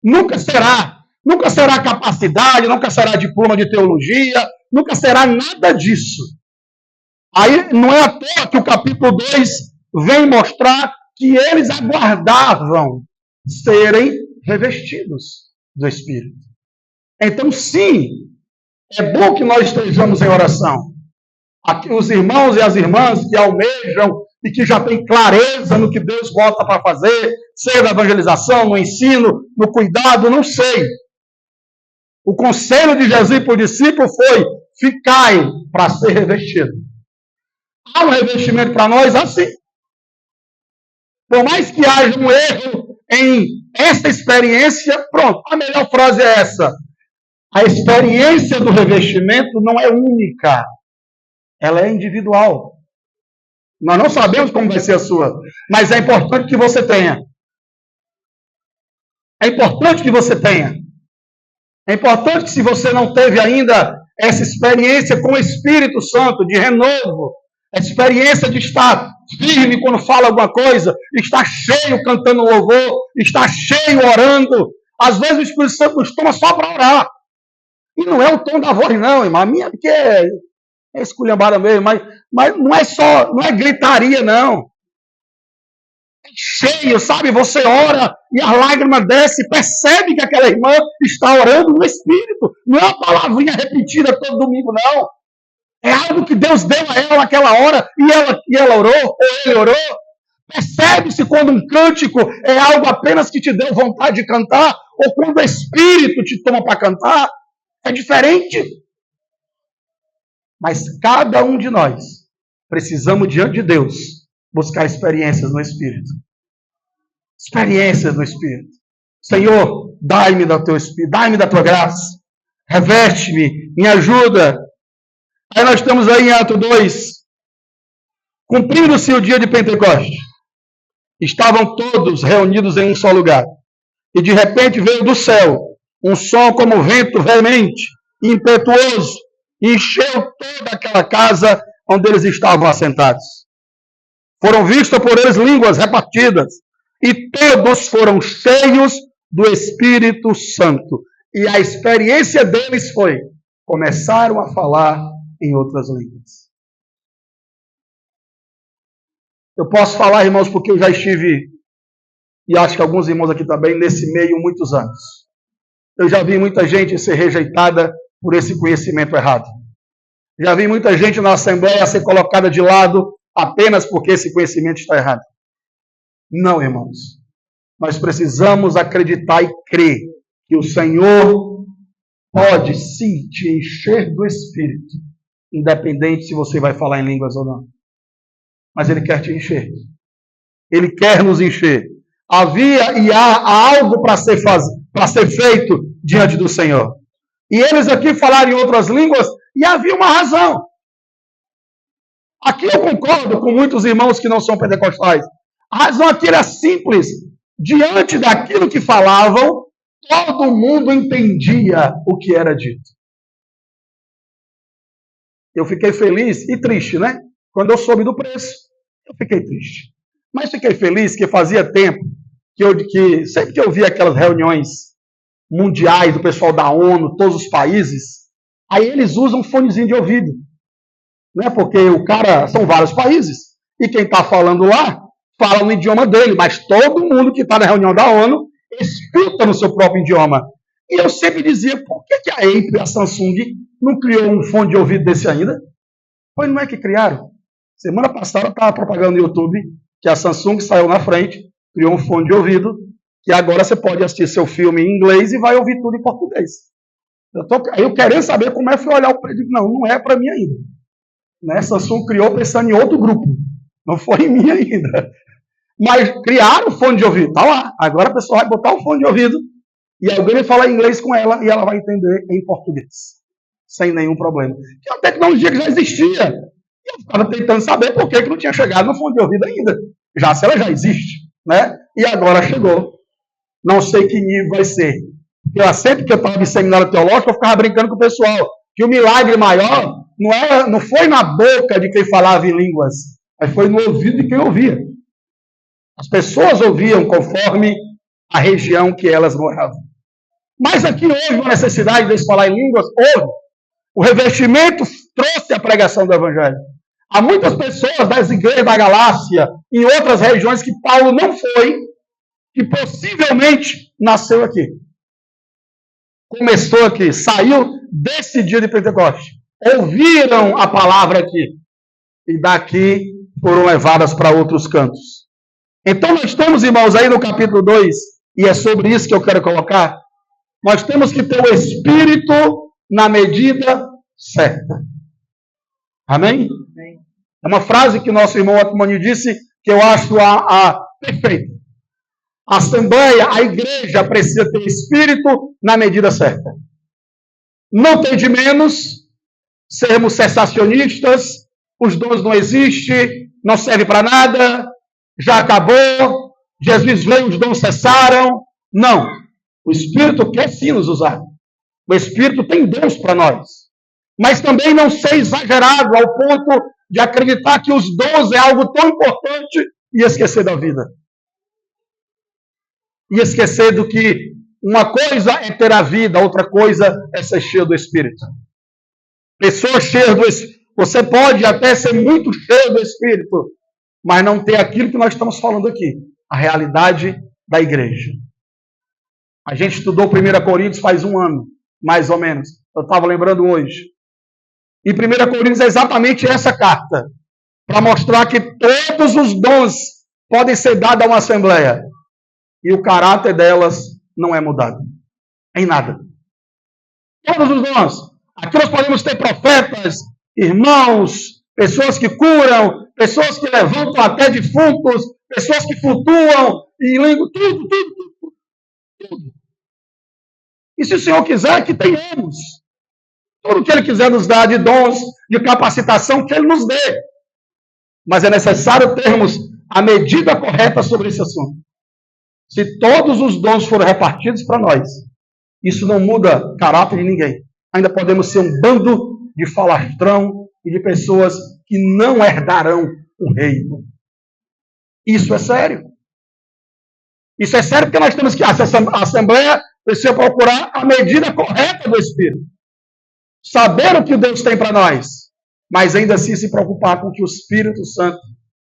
Nunca será. Nunca será capacidade, nunca será diploma de teologia, nunca será nada disso. Aí não é à toa que o capítulo 2 vem mostrar que eles aguardavam serem revestidos do Espírito. Então, sim, é bom que nós estejamos em oração. Aqui, os irmãos e as irmãs que almejam e que já têm clareza no que Deus bota para fazer, seja na evangelização, no ensino, no cuidado, não sei. O conselho de Jesus para o discípulo foi: ficai para ser revestido. Há um revestimento para nós assim. Por mais que haja um erro em essa experiência, pronto, a melhor frase é essa: a experiência do revestimento não é única, ela é individual. Nós não sabemos como vai ser a sua, mas é importante que você tenha. É importante que você tenha. É importante que, se você não teve ainda essa experiência com o Espírito Santo, de renovo, a experiência de estar firme quando fala alguma coisa, estar cheio cantando louvor, estar cheio orando. Às vezes o Espírito Santo nos toma só para orar. E não é o tom da voz, não, irmão. A minha, porque é esculhambada mesmo, mas não é só, não é gritaria, não. É cheio, sabe? Você ora e a lágrima desce, percebe que aquela irmã está orando no Espírito. Não é uma palavrinha repetida todo domingo, não. É algo que Deus deu a ela naquela hora e ela orou, ou ele orou. Percebe-se quando um cântico é algo apenas que te deu vontade de cantar, ou quando o Espírito te toma para cantar. É diferente. Mas cada um de nós precisamos, diante de Deus, buscar experiências no Espírito. Experiências no Espírito. Senhor, dai-me do teu Espírito, dai-me da tua graça. Reveste-me, me ajuda. Aí nós estamos aí em Atos 2. Cumprindo-se o dia de Pentecostes. Estavam todos reunidos em um só lugar. E de repente veio do céu um som como vento veemente, impetuoso, e encheu toda aquela casa onde eles estavam assentados. Foram vistas por eles línguas repartidas, e todos foram cheios do Espírito Santo. E a experiência deles foi: começaram a falar em outras línguas. Eu posso falar, irmãos, porque eu já estive, e acho que alguns irmãos aqui também, nesse meio muitos anos. Eu já vi muita gente ser rejeitada por esse conhecimento errado. Já vi muita gente na Assembleia ser colocada de lado apenas porque esse conhecimento está errado. Não, irmãos. Nós precisamos acreditar e crer que o Senhor pode sim te encher do Espírito, independente se você vai falar em línguas ou não. Mas Ele quer te encher. Ele quer nos encher. Havia e há algo para ser feito diante do Senhor. E eles aqui falaram em outras línguas e havia uma razão. Aqui eu concordo com muitos irmãos que não são pentecostais. A razão aqui era simples. Diante daquilo que falavam, todo mundo entendia o que era dito. Eu fiquei feliz e triste, né? Quando eu soube do preço, eu fiquei triste. Mas fiquei feliz que fazia tempo que sempre que eu via aquelas reuniões mundiais do pessoal da ONU, todos os países, aí eles usam um fonezinho de ouvido. Né? Porque são vários países, e quem está falando lá fala no idioma dele, mas todo mundo que está na reunião da ONU escuta no seu próprio idioma. E eu sempre dizia, por que a Apple, a Samsung, não criou um fone de ouvido desse ainda? Pois não é que criaram. Semana passada estava propagando no YouTube que a Samsung saiu na frente, criou um fone de ouvido, que agora você pode assistir seu filme em inglês e vai ouvir tudo em português. Eu querendo saber como é que foi olhar o preço. Não é para mim ainda. Né? Samsung criou pensando em outro grupo. Não foi em mim ainda. Mas criaram o fone de ouvido. Está lá. Agora a pessoa vai botar o fone de ouvido e alguém vai falar inglês com ela e ela vai entender em português. Sem nenhum problema. Que é uma tecnologia que já existia. E eu estava tentando saber por que não tinha chegado no fone de ouvido ainda. Já se ela já existe. Né? E agora chegou. Não sei que nível vai ser. Eu, sempre que eu estava em seminário teológico, eu ficava brincando com o pessoal que o milagre maior não foi na boca de quem falava em línguas, mas foi no ouvido de quem ouvia. As pessoas ouviam conforme a região que elas moravam. Mas aqui houve uma necessidade de falar em línguas? Houve. O revestimento trouxe a pregação do Evangelho. Há muitas pessoas das igrejas da Galácia, em outras regiões que Paulo não foi, que possivelmente nasceu aqui. Começou aqui, saiu desse dia de Pentecostes. Ouviram a palavra aqui. E daqui foram levadas para outros cantos. Então nós estamos, irmãos, aí no capítulo 2, e é sobre isso que eu quero colocar. Nós temos que ter o Espírito na medida certa. Amém? Amém. É uma frase que nosso irmão Otmani disse, que eu acho perfeita. A Assembleia, a igreja precisa ter Espírito na medida certa. Não tem de menos sermos cessacionistas, os dons não existem, não serve para nada, já acabou, Jesus veio, os dons cessaram. Não. O Espírito quer sim nos usar. O Espírito tem dons para nós. Mas também não ser exagerado ao ponto de acreditar que os dons é algo tão importante e esquecer da vida. E esquecer do que uma coisa é ter a vida, outra coisa é ser cheio do Espírito. Pessoa cheia do Espírito. Você pode até ser muito cheio do Espírito, mas não ter aquilo que nós estamos falando aqui, a realidade da igreja. A gente estudou 1 Coríntios faz um ano, mais ou menos. Eu estava lembrando hoje. E 1 Coríntios é exatamente essa carta, para mostrar que todos os dons podem ser dados a uma assembleia. E o caráter delas não é mudado. Em nada. Todos os dons. Aqui nós podemos ter profetas, irmãos, pessoas que curam, pessoas que levantam até defuntos, pessoas que flutuam em língua, tudo. E se o Senhor quiser, que tenhamos. Tudo que Ele quiser nos dar de dons, de capacitação, que Ele nos dê. Mas é necessário termos a medida correta sobre esse assunto. Se todos os dons forem repartidos para nós, isso não muda o caráter de ninguém. Ainda podemos ser um bando de falastrão e de pessoas que não herdarão o reino. Isso é sério. Isso é sério porque nós temos que, a Assembleia precisa procurar a medida correta do Espírito. Saber o que Deus tem para nós, mas ainda assim se preocupar com o que o Espírito Santo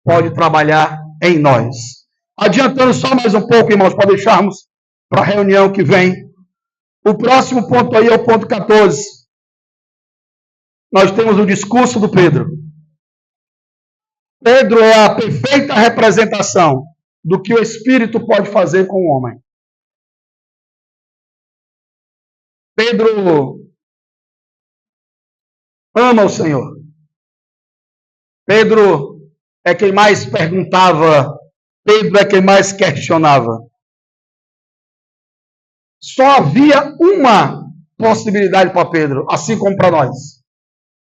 pode trabalhar em nós. Adiantando só mais um pouco, irmãos, para deixarmos para a reunião que vem. O próximo ponto aí é o ponto 14. Nós temos o discurso do Pedro. Pedro é a perfeita representação do que o Espírito pode fazer com o homem. Pedro ama o Senhor. Pedro é quem mais perguntava. Pedro é quem mais questionava. Só havia uma possibilidade para Pedro, assim como para nós.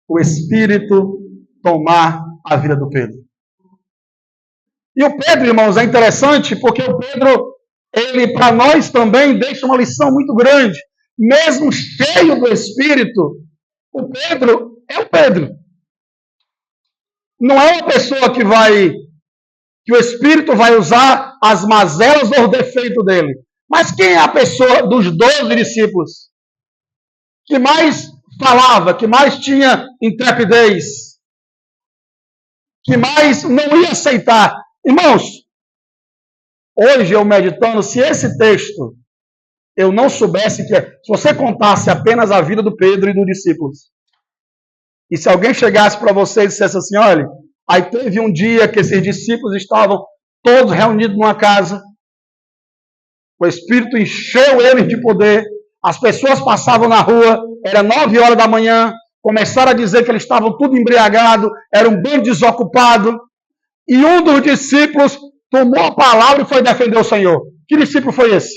O Espírito tomar a vida do Pedro. E o Pedro, irmãos, é interessante porque o Pedro, ele para nós também deixa uma lição muito grande. Mesmo cheio do Espírito, o Pedro é o Pedro. Não é uma pessoa que o Espírito vai usar as mazelas ou o defeito dele. Mas quem é a pessoa dos 12 discípulos que mais falava, que mais tinha intrepidez, que mais não ia aceitar? Irmãos, Hoje eu meditando, se esse texto eu não soubesse que se você contasse apenas a vida do Pedro e dos discípulos, e se alguém chegasse para você e dissesse assim, olha, aí teve um dia que esses discípulos estavam todos reunidos numa casa, o Espírito encheu eles de poder, as pessoas passavam na rua, era 9 horas da manhã, começaram a dizer que eles estavam tudo embriagados, eram bem desocupados, e um dos discípulos tomou a palavra e foi defender o Senhor. Que discípulo foi esse?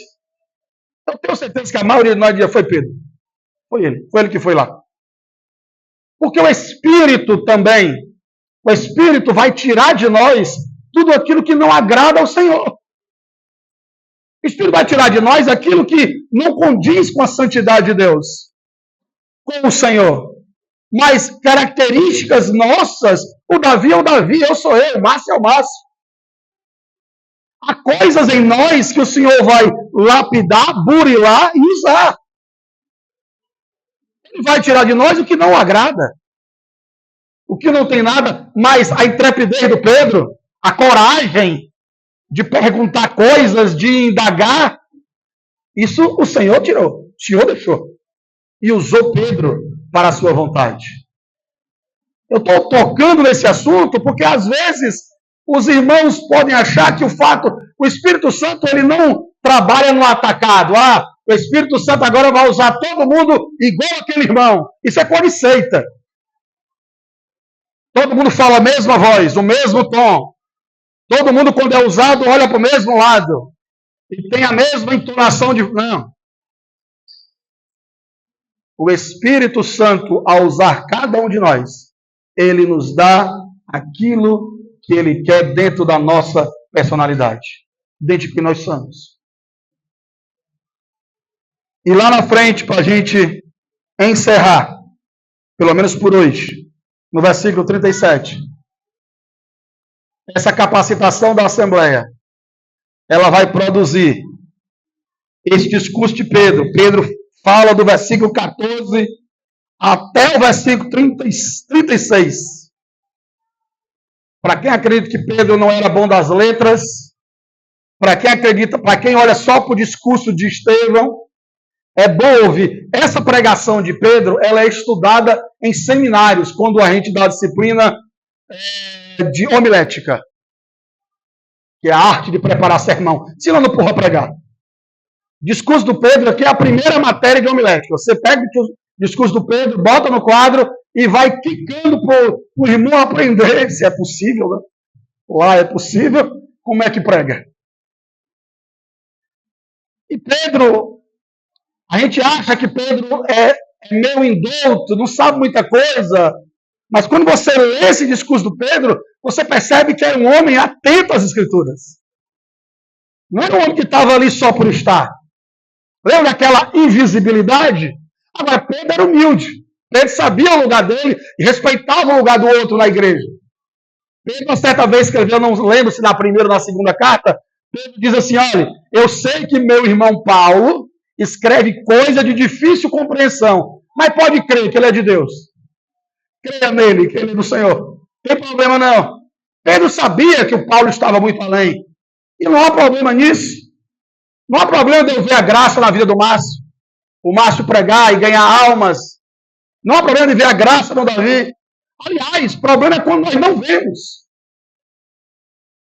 Eu tenho certeza que a maioria de nós foi Pedro. Foi ele que foi lá. Porque o Espírito também, o Espírito vai tirar de nós tudo aquilo que não agrada ao Senhor. O Espírito vai tirar de nós aquilo que não condiz com a santidade de Deus, com o Senhor. Mas características nossas, o Davi é o Davi, eu sou eu, o Márcio é o Márcio. Há coisas em nós que o Senhor vai lapidar, burilar e usar. Ele vai tirar de nós o que não agrada. O que não tem nada, mas a intrepidez do Pedro, a coragem de perguntar coisas, de indagar, isso o Senhor tirou. O Senhor deixou. E usou Pedro para a sua vontade. Eu estou tocando nesse assunto porque às vezes os irmãos podem achar que o Espírito Santo ele não trabalha no atacado. O Espírito Santo agora vai usar todo mundo igual aquele irmão. Isso é coisa de seita. Todo mundo fala a mesma voz, o mesmo tom. Todo mundo, quando é usado, olha para o mesmo lado. E tem a mesma entonação de... Não. O Espírito Santo, ao usar cada um de nós, ele nos dá aquilo que ele quer dentro da nossa personalidade, dentro de que nós somos. E lá na frente, para a gente encerrar, pelo menos por hoje, no versículo 37, essa capacitação da Assembleia, ela vai produzir esse discurso de Pedro. Pedro fala do versículo 14 até o versículo 36. Para quem acredita que Pedro não era bom das letras, para quem olha só para o discurso de Estevão, é bom ouvir. Essa pregação de Pedro, ela é estudada em seminários, quando a gente dá a disciplina de homilética, que é a arte de preparar sermão. Se não porra pregar. Discurso do Pedro aqui é a primeira matéria de homilética. Você pega o discurso do Pedro, bota no quadro e vai quicando para o irmão aprender se é possível, né? Lá é possível, como é que prega? E Pedro, a gente acha que Pedro é meio indulto, não sabe muita coisa, mas quando você lê esse discurso do Pedro, você percebe que era um homem atento às Escrituras. Não era um homem que estava ali só por estar. Lembra daquela invisibilidade? Agora, Pedro era humilde. Pedro sabia o lugar dele e respeitava o lugar do outro na igreja. Pedro, uma certa vez, escreveu, não lembro se na primeira ou na segunda carta, Pedro diz assim, olha, eu sei que meu irmão Paulo escreve coisa de difícil compreensão, mas pode crer que ele é de Deus. Creia nele, que ele é do Senhor. Não tem problema não. Pedro sabia que o Paulo estava muito além. E não há problema nisso. Não há problema de eu ver a graça na vida do Márcio. O Márcio pregar e ganhar almas. Não há problema de ver a graça no Davi. Aliás, o problema é quando nós não vemos.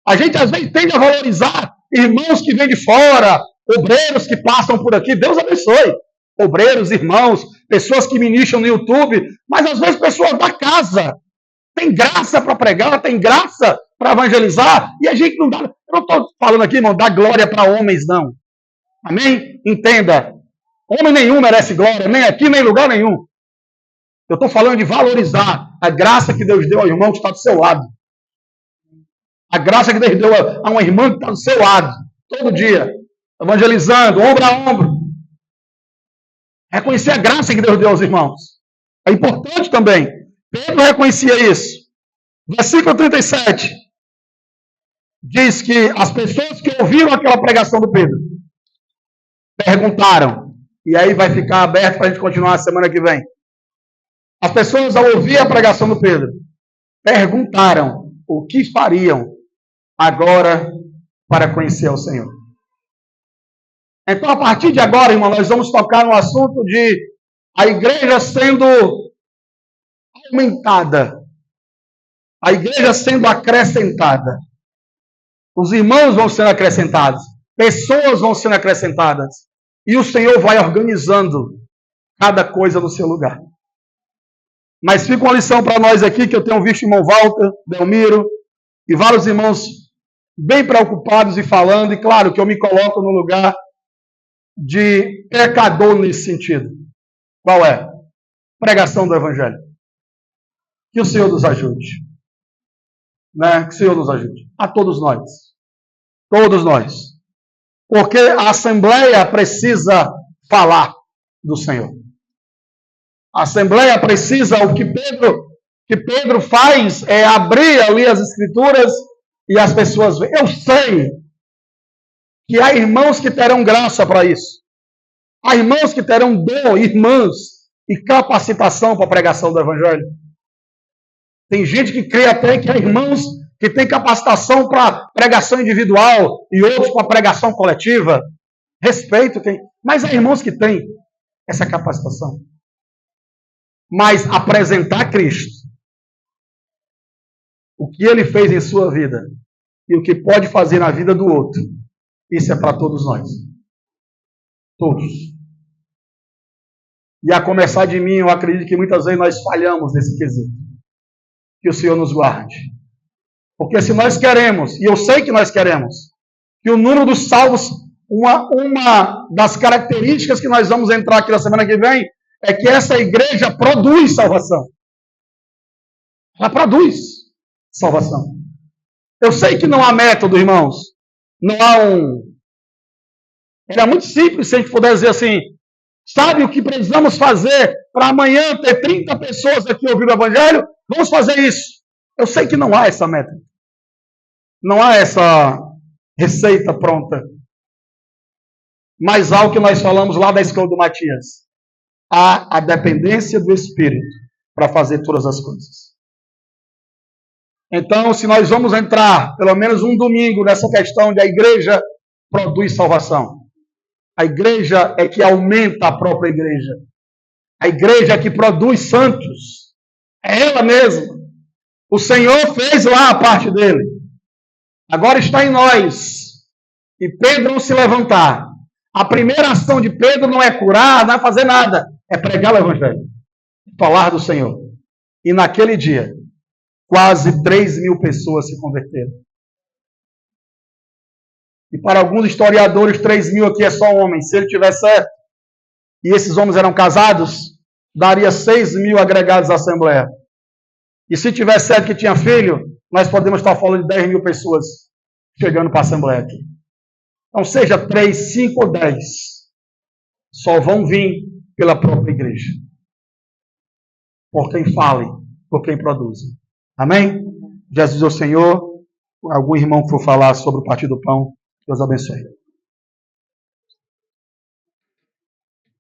A gente às vezes tende a valorizar irmãos que vêm de fora, obreiros que passam por aqui. Deus abençoe. Obreiros, irmãos, pessoas que ministram no YouTube, mas às vezes pessoas da casa. Tem graça para pregar, tem graça para evangelizar, e a gente não dá. Eu não estou falando aqui, irmão, dar glória para homens, não. Amém? Entenda. Homem nenhum merece glória, nem aqui, nem em lugar nenhum. Eu estou falando de valorizar a graça que Deus deu ao irmão que está do seu lado. A graça que Deus deu a uma irmã que está do seu lado, todo dia, evangelizando, ombro a ombro. Reconhecer a graça que Deus deu aos irmãos. É importante também. Pedro reconhecia isso. Versículo 37 diz que as pessoas que ouviram aquela pregação do Pedro perguntaram, e aí vai ficar aberto para a gente continuar a semana que vem. As pessoas, ao ouvir a pregação do Pedro, perguntaram o que fariam agora para conhecer o Senhor. Então, a partir de agora, irmão, nós vamos tocar no assunto de a igreja sendo aumentada, a igreja sendo acrescentada. Os irmãos vão sendo acrescentados, pessoas vão sendo acrescentadas, e o Senhor vai organizando cada coisa no seu lugar. Mas fica uma lição para nós aqui, que eu tenho visto o irmão Walter, Delmiro, e vários irmãos bem preocupados e falando, e claro que eu me coloco no lugar de pecador nesse sentido. Qual é? Pregação do Evangelho. Que o Senhor nos ajude. Né? Que o Senhor nos ajude. A todos nós. Todos nós. Porque a Assembleia precisa falar do Senhor. A Assembleia precisa, o que Pedro faz é abrir ali as Escrituras e as pessoas veem. Eu sei que há irmãos que terão graça para isso. Há irmãos que terão dom, irmãs, e capacitação para a pregação do Evangelho. Tem gente que crê até que há irmãos que têm capacitação para pregação individual e outros para pregação coletiva. Respeito quem. Mas há irmãos que têm essa capacitação. Mas apresentar Cristo, o que Ele fez em sua vida e o que pode fazer na vida do outro, isso é para todos nós. Todos. E a começar de mim, eu acredito que muitas vezes nós falhamos nesse quesito. Que o Senhor nos guarde. Porque se nós queremos, e eu sei que nós queremos, que o número dos salvos, uma das características que nós vamos entrar aqui na semana que vem, é que essa igreja produz salvação. Ela produz salvação. Eu sei que não há método, irmãos. Não há Era muito simples se a gente puder dizer assim, sabe o que precisamos fazer para amanhã ter 30 pessoas aqui ouvindo o Evangelho? Vamos fazer isso. Eu sei que não há essa meta. Não há essa receita pronta. Mas há o que nós falamos lá da escola do Matias. Há a dependência do Espírito para fazer todas as coisas. Então, se nós vamos entrar, pelo menos um domingo, nessa questão de a igreja produz salvação. A igreja é que aumenta a própria igreja. A igreja é que produz santos. É ela mesma. O Senhor fez lá a parte dele. Agora está em nós. E Pedro não se levantar. A primeira ação de Pedro não é curar, não é fazer nada. É pregar o Evangelho. Falar do Senhor. E naquele dia, quase 3.000 pessoas se converteram. E para alguns historiadores, 3.000 aqui é só homens. Se ele tiver certo, e esses homens eram casados, daria 6.000 agregados à Assembleia. E se tiver certo que tinha filho, nós podemos estar falando de 10.000 pessoas chegando para a Assembleia aqui. Então, seja 3, 5 ou 10, só vão vir pela própria igreja. Por quem fale, por quem produz. Amém? Jesus é o Senhor. Algum irmão que for falar sobre o Partido do Pão, Deus abençoe.